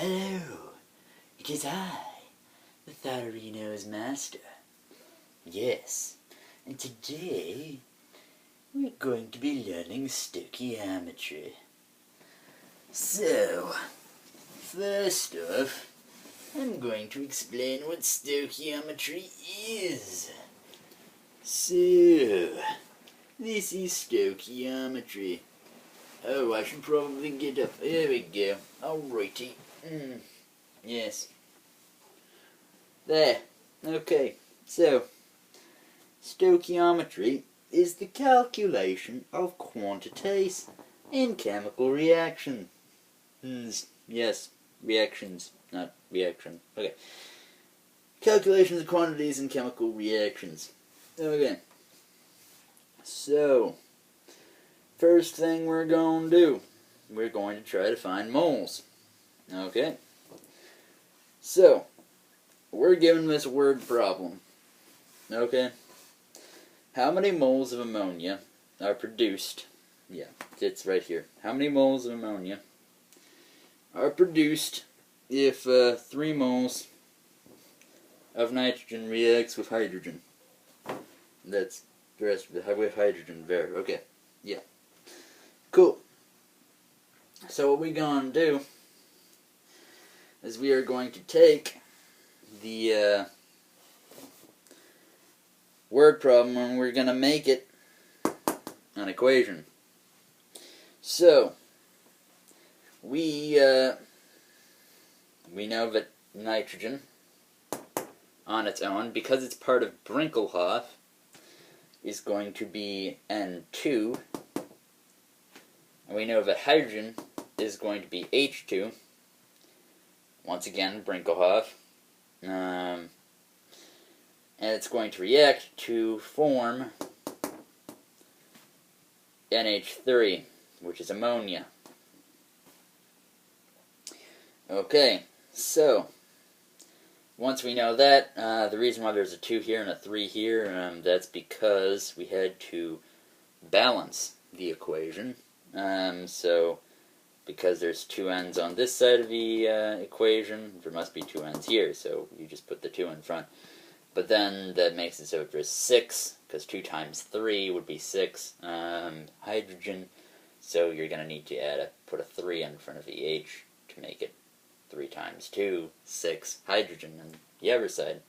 Hello, it is I, the Thoughtorinoes master. Yes, and today we're going to be learning stoichiometry. So, first off, I'm going to explain what stoichiometry is. So, this is stoichiometry. Oh, I should probably get up. There we go. Alrighty. Yes. There. Okay. So, stoichiometry is the calculation of quantities in chemical reactions. Yes, reactions, not reaction. Okay. Calculations of quantities in chemical reactions. Okay. So, first thing we're going to do, we're going to try to find moles. Okay? So, we're given this word problem. Okay? How many moles of ammonia are produced? Yeah, it's right here. How many moles of ammonia are produced if 3 moles of nitrogen reacts with hydrogen? That's the rest of it, with hydrogen there. Okay, yeah. Cool. So what we're going to do is we are going to take the word problem and we're going to make it an equation. So, we know that nitrogen on its own, because it's part of Brinkelhoff, is going to be N2. And we know that hydrogen is going to be H2. Once again, Brinkelhoff. And it's going to react to form NH3, which is ammonia. Okay, so once we know that, the reason why there's a 2 here and a 3 here, that's because we had to balance the equation. So, because there's 2 n's on this side of the equation, there must be 2 n's here, so you just put the 2 in front. But then that makes it so there's 6, because 2 times 3 would be 6 hydrogen, so you're going to need to put a 3 in front of the H to make it 3 times 2, 6 hydrogen on the other side.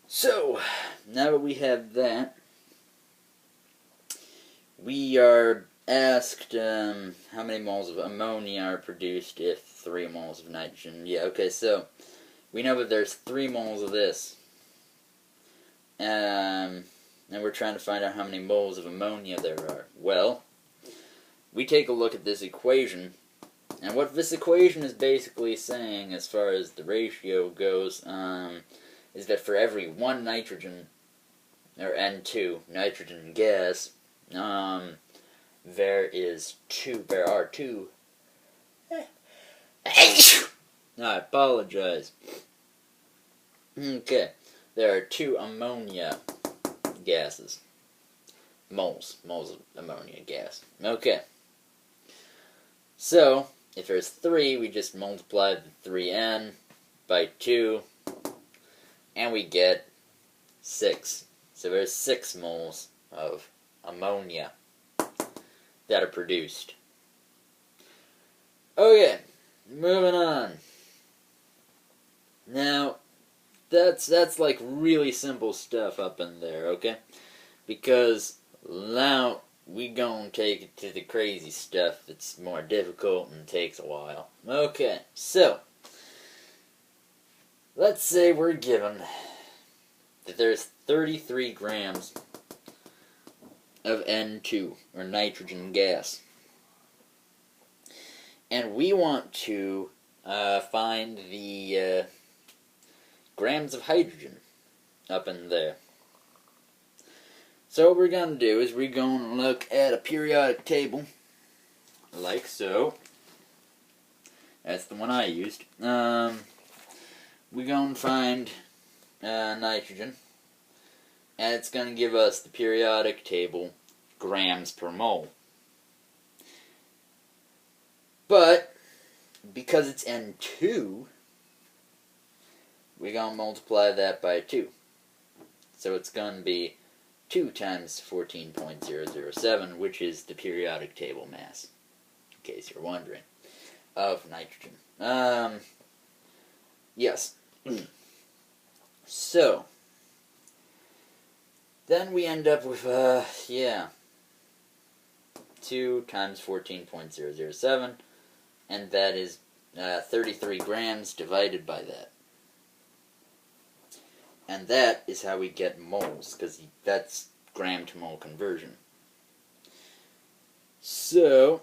So, now that we have that, we are asked how many moles of ammonia are produced if 3 moles of nitrogen. Yeah, okay, so we know that there's 3 moles of this. And we're trying to find out how many moles of ammonia there are. Well, we take a look at this equation, and what this equation is basically saying, as far as the ratio goes, is that for every 1 nitrogen, or N2, nitrogen gas, there are 2 I apologize. Okay, there are 2 ammonia gases. Moles of ammonia gas. Okay. So, if there's 3, we just multiply the 3n by 2, and we get 6. So there's 6 moles of ammonia that are produced. Okay, moving on. Now, that's like really simple stuff up in there, okay? Because now we gonna take it to the crazy stuff that's more difficult and takes a while. Okay, so let's say we're given that there's 33 grams of N2, or nitrogen gas. And we want to find the grams of hydrogen up in there. So what we're going to do is we're going to look at a periodic table, like so. That's the one I used. We're going to find nitrogen, and it's going to give us the periodic table grams per mole. But because it's N2, we're going to multiply that by 2. So it's going to be 2 times 14.007, which is the periodic table mass, in case you're wondering, of nitrogen. Yes. So, then we end up with, 2 times 14.007, and that is 33 grams divided by that. And that is how we get moles, because that's gram to mole conversion. So,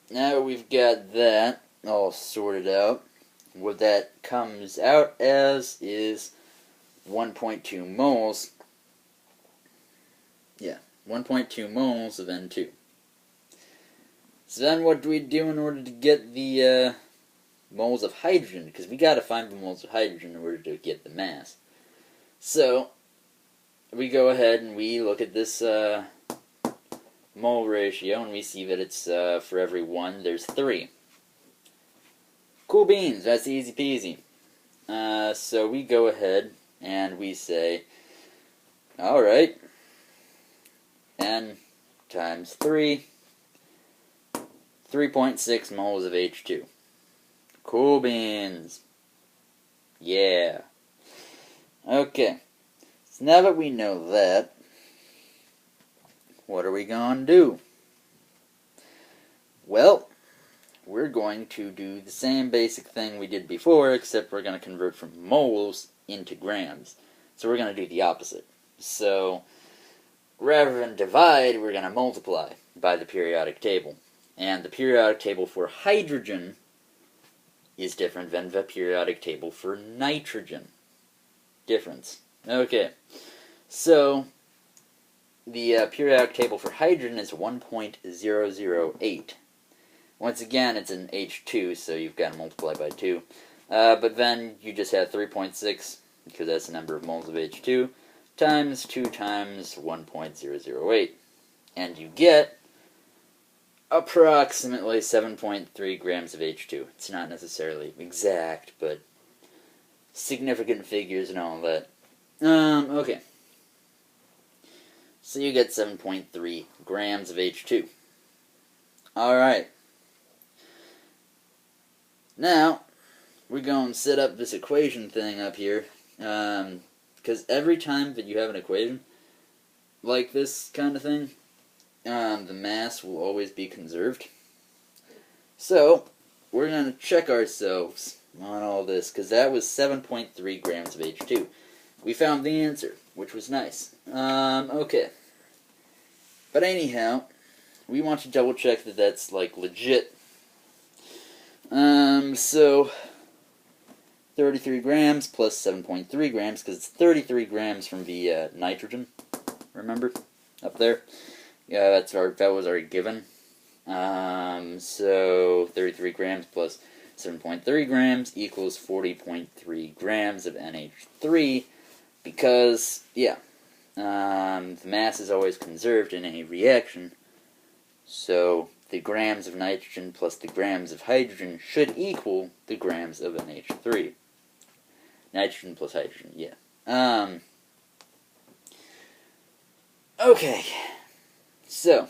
now we've got that all sorted out. What that comes out as is 1.2 moles. Yeah, 1.2 moles of N2. So then what do we do in order to get the moles of hydrogen? Because we got to find the moles of hydrogen in order to get the mass. So, we go ahead and we look at this mole ratio, and we see that it's, for every 1, there's 3. Cool beans, that's easy peasy. So we go ahead and we say, alright, N times 3, 3.6 moles of H2. Cool beans. Yeah. Okay, so now that we know that, what are we going to do? Well, we're going to do the same basic thing we did before, except we're going to convert from moles into grams. So we're going to do the opposite. So, rather than divide, we're going to multiply by the periodic table. And the periodic table for hydrogen is different than the periodic table for nitrogen. Difference. Okay, so the periodic table for hydrogen is 1.008. Once again, it's an H2, so you've got to multiply by 2. But then you just have 3.6, because that's the number of moles of H2, times 2 times 1.008. And you get approximately 7.3 grams of H2. It's not necessarily exact, but significant figures and all that. Okay. So you get 7.3 grams of H2. Alright. Now, we're going to set up this equation thing up here. Because every time that you have an equation like this kind of thing, the mass will always be conserved. So, we're going to check ourselves on all this, because that was 7.3 grams of H2. We found the answer, which was nice. Okay. But anyhow, we want to double check that that's, like, legit. So, 33 grams plus 7.3 grams, because it's 33 grams from the nitrogen, remember? Up there. Yeah, that was already given. So 33 grams plus 7.3 grams equals 40.3 grams of NH3, because, yeah, the mass is always conserved in any reaction, so the grams of nitrogen plus the grams of hydrogen should equal the grams of NH3. Nitrogen plus hydrogen, yeah. Okay, so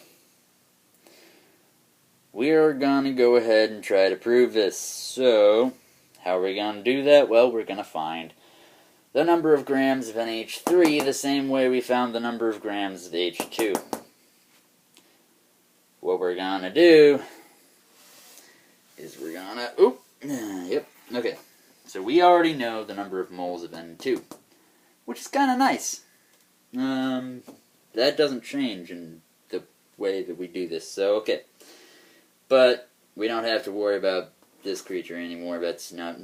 we're going to go ahead and try to prove this. So, how are we going to do that? Well, we're going to find the number of grams of NH3 the same way we found the number of grams of H2. What we're going to do is we're going to... Yep, okay. So we already know the number of moles of N2, which is kind of nice. That doesn't change in the way that we do this, so okay. But we don't have to worry about this creature anymore. That's not...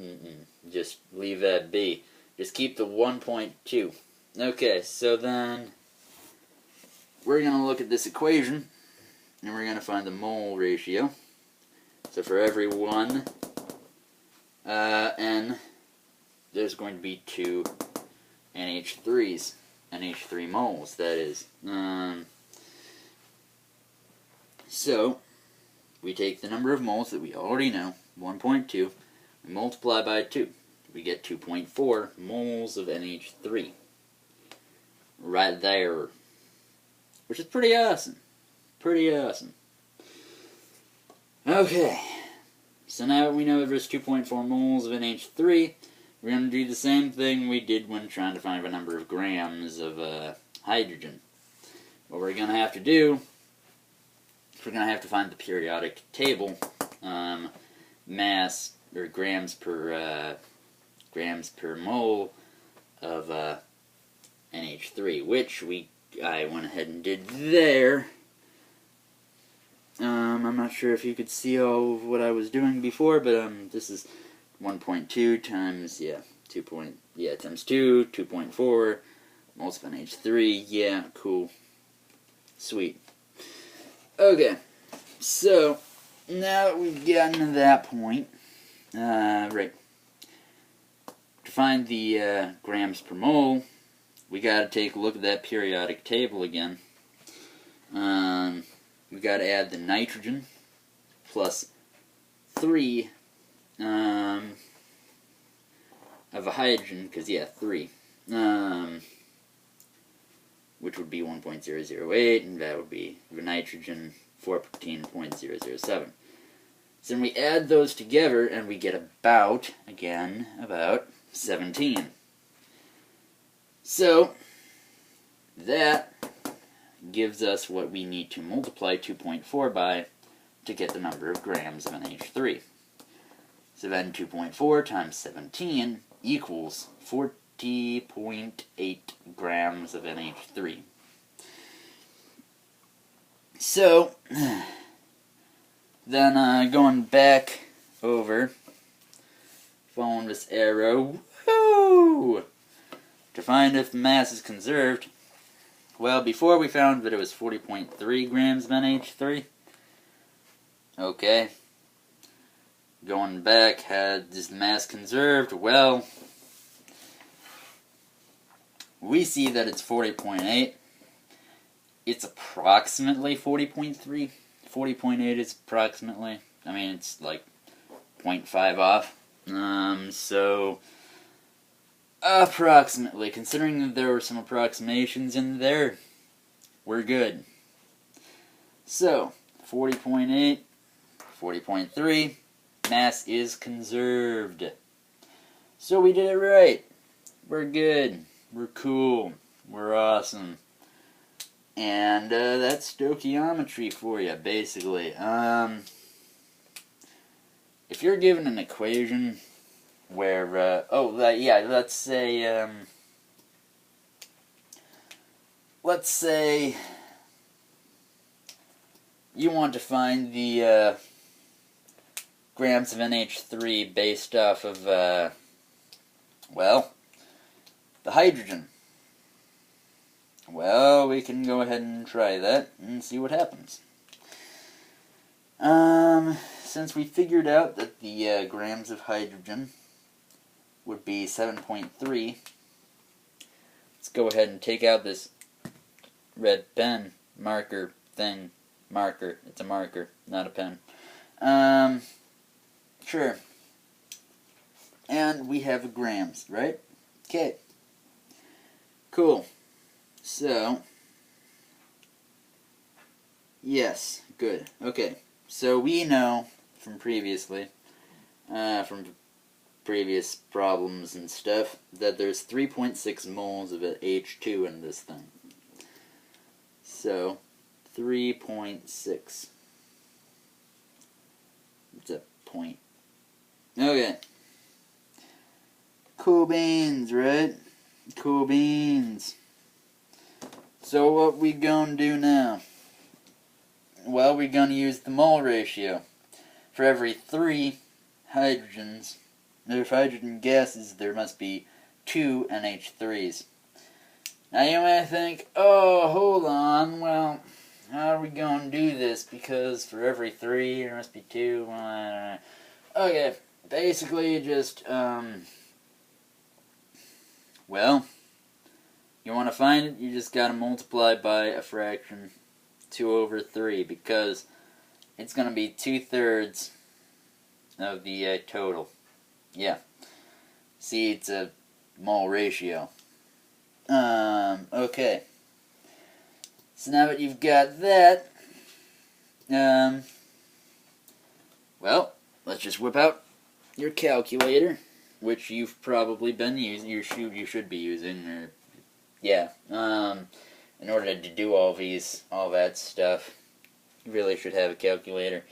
Just leave that be. Just keep the 1.2. Okay, so then we're going to look at this equation, and we're going to find the mole ratio. So for every 1 N, there's going to be 2 NH3s. NH3 moles, that is. So, we take the number of moles that we already know, 1.2, We multiply by 2. We get 2.4 moles of NH3. Right there. Which is pretty awesome. Pretty awesome. Okay. So now that we know there's 2.4 moles of NH3, we're going to do the same thing we did when trying to find the number of grams of hydrogen. What we're going to have to do, we're going to have to find the periodic table mass, or grams per mole of NH3, which I went ahead and did there. I'm not sure if you could see all of what I was doing before, but this is 1.2 times, times 2, 2.4, moles of NH3, yeah, cool. Sweet. Okay, so, now that we've gotten to that point, right, to find the grams per mole, we gotta take a look at that periodic table again. We gotta add the nitrogen plus 3 of a hydrogen, because 3, which would be 1.008, and that would be the nitrogen 14.007. So then we add those together, and we get about 17. So that gives us what we need to multiply 2.4 by to get the number of grams of NH3. So then 2.4 times 17 equals 40.8 grams of NH3. So, then going back over, following this arrow, woo, to find if the mass is conserved. Well, before we found that it was 40.3 grams of NH3. Okay. Going back, had this mass conserved? Well, we see that it's 40.8. It's approximately 40.3. 40.8 is approximately. I mean, it's like 0.5 off. So approximately, considering that there were some approximations in there, we're good. So, 40.8, 40.3, mass is conserved. So we did it right. We're good. We're cool. We're awesome. And that's stoichiometry for you, basically. If you're given an equation where, let's say you want to find the grams of NH3 based off of, the hydrogen. Well, we can go ahead and try that and see what happens. Since we figured out that the grams of hydrogen would be 7.3, let's go ahead and take out this red pen marker thing. Marker. It's a marker, not a pen. Sure. And we have grams, right? Okay. Cool. So, yes, good. Okay, so we know from previously, from previous problems and stuff, that there's 3.6 moles of H2 in this thing. So, 3.6. It's a point. Okay. Cool beans, right? Cool beans. So what we gonna do now? Well, we're gonna use the mole ratio. For every 3 hydrogens, if hydrogen gases, there must be 2 NH3s. Now you may think, oh, hold on, well, how are we gonna do this? Because for every 3, there must be 2, Okay, basically just, you want to find it, you just got to multiply by a fraction, 2 over 3, because it's going to be 2/3 of the total. Yeah. See, it's a mole ratio. Okay. So now that you've got that, well, let's just whip out your calculator, which you've probably been using, you should be using, or, yeah, in order to do all that stuff, you really should have a calculator.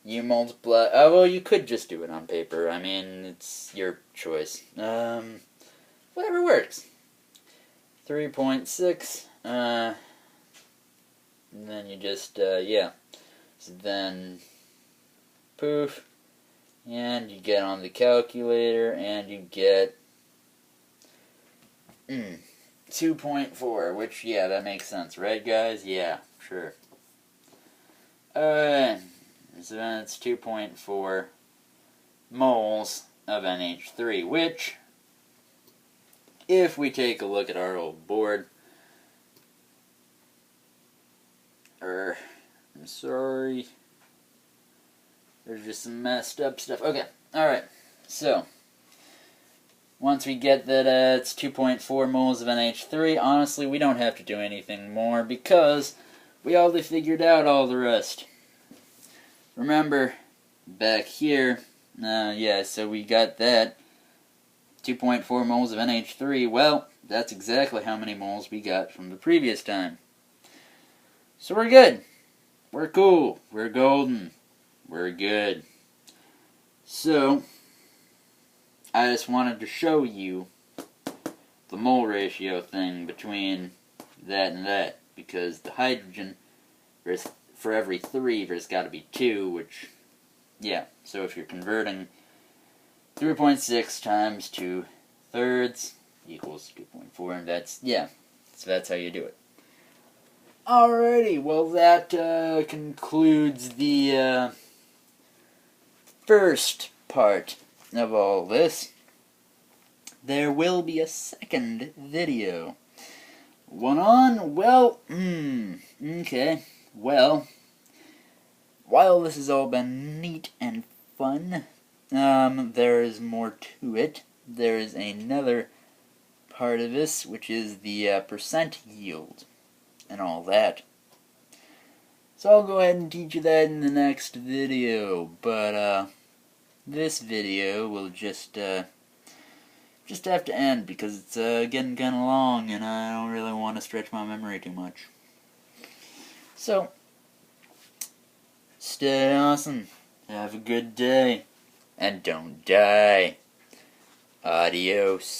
You multiply, well, you could just do it on paper. I mean, it's your choice. Whatever works. 3.6, and then you just, yeah. So then, poof, and you get on the calculator, and you get 2.4, which, yeah, that makes sense, right, guys? Yeah, sure. Alright, so then it's 2.4 moles of NH3, which, if we take a look at our old board, I'm sorry, there's just some messed up stuff. Okay, alright, so, once we get that it's 2.4 moles of NH3, honestly, we don't have to do anything more because we already figured out all the rest. Remember, back here, yeah, so we got that, 2.4 moles of NH3, well, that's exactly how many moles we got from the previous time. So we're good. We're cool. We're golden. We're good. So, I just wanted to show you the mole ratio thing between that and that, because the hydrogen, for every 3, there's got to be 2, which, yeah, so if you're converting 3.6 times 2/3 equals 2.4, and that's, yeah, so that's how you do it. Alrighty, well that concludes the first part of all this. There will be a second video. One on, well, okay, well, while this has all been neat and fun, there is more to it. There is another part of this, which is the percent yield and all that. So I'll go ahead and teach you that in the next video, but this video will just have to end because it's getting kind of long and I don't really want to stretch my memory too much. So, stay awesome, have a good day, and don't die. Adios.